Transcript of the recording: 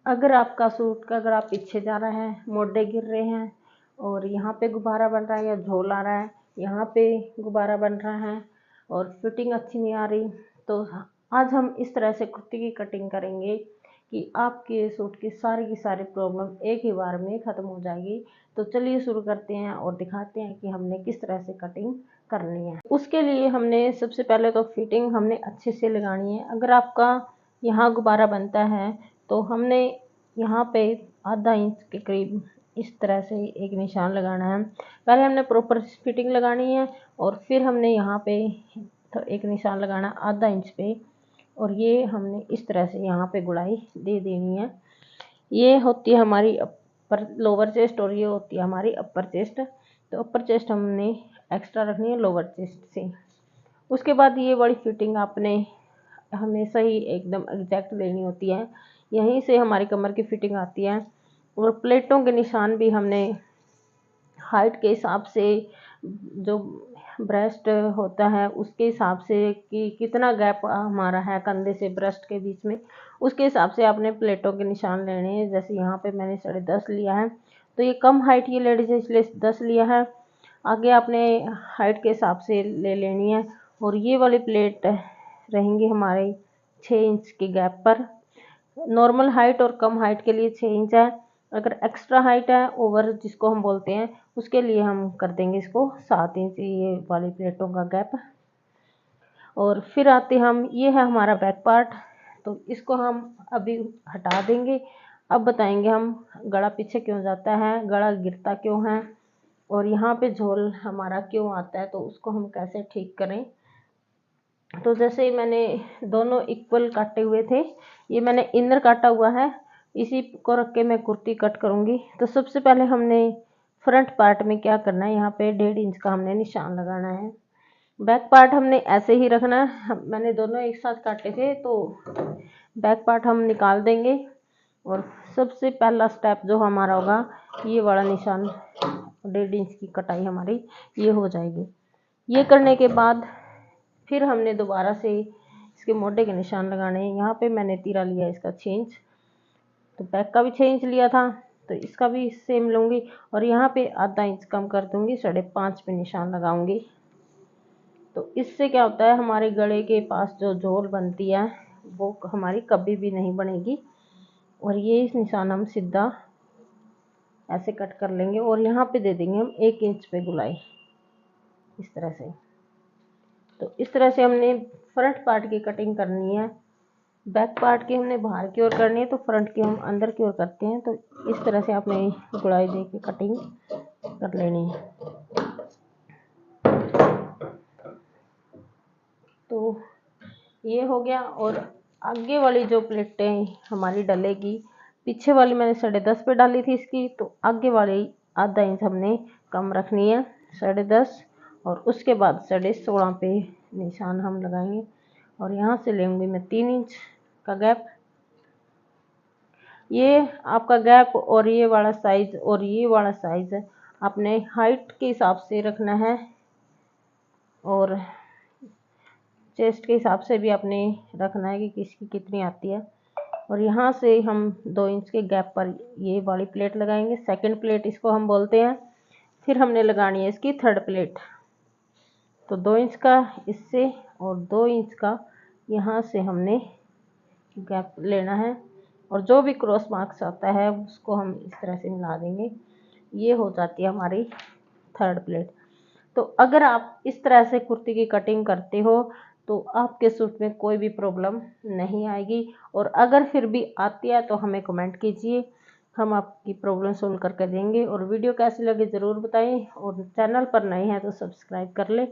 अगर आपका सूट का अगर आप पीछे जा रहे हैं, मोढे गिर रहे हैं और यहाँ पे गुब्बारा बन रहा है या झोल आ रहा है, यहाँ पे गुब्बारा बन रहा है और फिटिंग अच्छी नहीं आ रही, तो आज हम इस तरह से कुर्ती की कटिंग करेंगे कि आपके सूट की सारी प्रॉब्लम एक ही बार में ख़त्म हो जाएगी। तो चलिए शुरू करते हैं और दिखाते हैं कि हमने किस तरह से कटिंग करनी है। उसके लिए हमने सबसे पहले तो फिटिंग हमने अच्छे से लगानी है। अगर आपका यहाँ गुब्बारा बनता है तो हमने यहाँ पे आधा इंच के करीब इस तरह से एक निशान लगाना है। पहले हमने प्रॉपर फिटिंग लगानी है और फिर हमने यहाँ पे तो एक निशान लगाना आधा इंच पे, और ये हमने इस तरह से यहाँ पे गुड़ाई दे देनी है। ये होती है हमारी अपर लोअर चेस्ट और ये होती है हमारी अपर चेस्ट। तो अपर चेस्ट हमने एक्स्ट्रा रखनी है लोअर चेस्ट से। उसके बाद ये वाली फिटिंग आपने हमेशा ही एकदम एग्जैक्ट लेनी होती है, यहीं से हमारी कमर की फिटिंग आती है। और प्लेटों के निशान भी हमने हाइट के हिसाब से, जो ब्रेस्ट होता है उसके हिसाब से कि कितना गैप हमारा है कंधे से ब्रेस्ट के बीच में, उसके हिसाब से आपने प्लेटों के निशान लेने हैं। जैसे यहाँ पे मैंने 10.5 लिया है, तो ये कम हाइट की लेडीज है इसलिए 10 लिया है। आगे आपने हाइट के हिसाब से ले लेनी है। और ये वाली प्लेट रहेंगी हमारे 6 इंच के गैप पर। नॉर्मल हाइट और कम हाइट के लिए 6 इंच है। अगर एक्स्ट्रा हाइट है, ओवर जिसको हम बोलते हैं, उसके लिए हम कर देंगे इसको 7 इंच ये वाली प्लेटों का गैप। और फिर आते हम, ये है हमारा बैक पार्ट, तो इसको हम अभी हटा देंगे। अब बताएंगे हम गला पीछे क्यों जाता है, गला गिरता क्यों है और यहाँ पे झोल हमारा क्यों आता है, तो उसको हम कैसे ठीक करें। तो जैसे मैंने दोनों इक्वल काटे हुए थे, ये मैंने इनर काटा हुआ है, इसी को रख के मैं कुर्ती कट करूँगी। तो सबसे पहले हमने फ्रंट पार्ट में क्या करना है, यहाँ पे 1.5 इंच का हमने निशान लगाना है। बैक पार्ट हमने ऐसे ही रखना है। मैंने दोनों एक साथ काटे थे तो बैक पार्ट हम निकाल देंगे। और सबसे पहला स्टेप जो हमारा होगा, ये वाला निशान 1.5 इंच की कटाई हमारी ये हो जाएगी। ये करने के बाद फिर हमने दोबारा से इसके मोढे के निशान लगाने हैं। यहाँ पे मैंने तीरा लिया इसका 6 इंच, तो बैक का भी 6 इंच लिया था तो इसका भी सेम लूँगी और यहाँ पे आधा इंच कम कर दूँगी, 5.5 पे निशान लगाऊंगी। तो इससे क्या होता है, हमारे गले के पास जो झोल बनती है वो हमारी कभी भी नहीं बनेगी। और ये इस निशान हम सीधा ऐसे कट कर लेंगे और यहाँ पे दे देंगे हम 1 इंच पे गुलाई इस तरह से। तो इस तरह से हमने फ्रंट पार्ट की कटिंग करनी है। बैक पार्ट की हमने बाहर की ओर करनी है, तो फ्रंट की हम अंदर की ओर करते हैं। तो इस तरह से आपने गुड़ाई दे के कटिंग कर लेनी है। तो ये हो गया। और आगे वाली जो प्लेटें हमारी डलेगी, पीछे वाली मैंने 10.5 पे डाली थी इसकी, तो आगे वाली आधा इंच हमने कम रखनी है 10.5, और उसके बाद 16.5 पे निशान हम लगाएंगे। और यहाँ से लेंगे मैं 3 इंच का गैप। ये आपका गैप और ये वाला साइज और ये वाला साइज अपने हाइट के हिसाब से रखना है और चेस्ट के हिसाब से भी आपने रखना है कि किसकी कितनी आती है। और यहाँ से हम 2 इंच के गैप पर ये वाली प्लेट लगाएंगे, सेकंड प्लेट इसको हम बोलते हैं। फिर हमने लगानी है इसकी थर्ड प्लेट। तो 2 इंच का इससे और 2 इंच का यहाँ से हमने गैप लेना है, और जो भी क्रॉस मार्क्स आता है उसको हम इस तरह से मिला देंगे। ये हो जाती है हमारी थर्ड प्लेट। तो अगर आप इस तरह से कुर्ती की कटिंग करते हो तो आपके सूट में कोई भी प्रॉब्लम नहीं आएगी। और अगर फिर भी आती है तो हमें कमेंट कीजिए, हम आपकी प्रॉब्लम सोल्व करके देंगे। और वीडियो कैसी लगे ज़रूर बताएं, और चैनल पर नए हैं तो सब्सक्राइब कर लें।